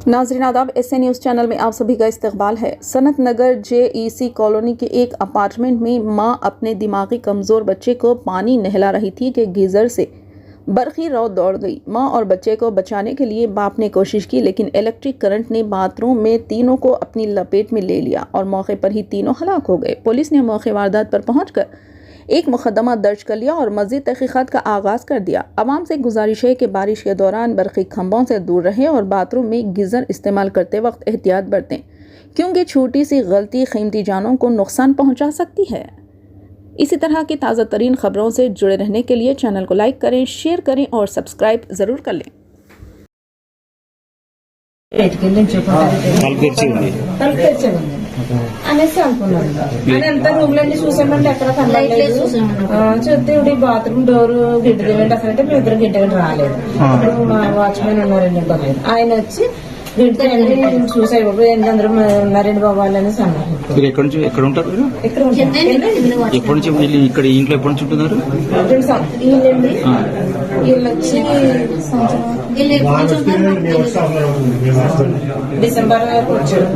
नाज़रीन आदाब, SA news channel में आप सभी का इस्तकबाल है। सनत नगर जेईसी कॉलोनी के एक अपार्टमेंट में मां अपने दिमागी कमज़ोर बच्चे को पानी नहला रही थी कि गीज़र से बरक़ी रौ दौड़ गई। मां और बच्चे को बचाने के लिए बाप ने कोशिश की, लेकिन इलेक्ट्रिक करंट ने बाथरूम में तीनों को अपनी लपेट में ले लिया और मौके पर ही तीनों हलाक हो गए। पुलिस ने मौके वारदात पर पहुंचकर एक मुकदमा दर्ज कर लिया और मज़ीद तहक़ीक़ात का आगाज़ कर दिया। आवाम से गुजारिश है कि बारिश के दौरान बरक़ी खंभों से दूर रहें और बाथरूम में गीज़र इस्तेमाल करते वक्त एहतियात बरतें, क्योंकि छोटी सी गलती कीमती जानों को नुकसान पहुंचा सकती है। इसी तरह की ताज़ा तरीन खबरों से जुड़े रहने के लिए चैनल को लाइक करें, शेयर करें और सब्सक्राइब ज़रूर कर लें। అనేసి అనుకున్నాను. అని అంతా రూమ్ లన్నీ చూసామంటే ఎక్కడ కనలేదు. చూస్తే ఇప్పుడు బాత్రూమ్ డోర్ గిడ్డ దిగండి అసలు మేము ఇద్దరు గిడ్డ రాలేదు. ఇప్పుడు మా వాచ్మెన్ ఉన్నారండి, ఆయన వచ్చి గిడ్డండి చూసాయి బాబు అందరూ ఉన్నారండి బాబు వాళ్ళు అనేసి అన్నారు. మీరు ఎక్కడి నుంచి ఎక్కడ ఉంటారు? మీరు ఎక్కడ ఎప్పటి నుంచి వీళ్ళు ఇక్కడ ఇంట్లో ఎప్పటి నుంచి ఉంటున్నారు? వీళ్ళండి వీళ్ళు వచ్చి డిసెంబర్ వచ్చారు.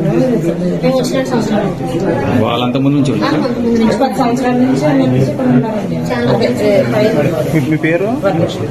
వాళ్ళంత ముందు నుంచి 10 సంవత్సరాల నుంచి ఇక్కడ ఉన్నారండి. మీ పేరు? వరలక్ష్మి.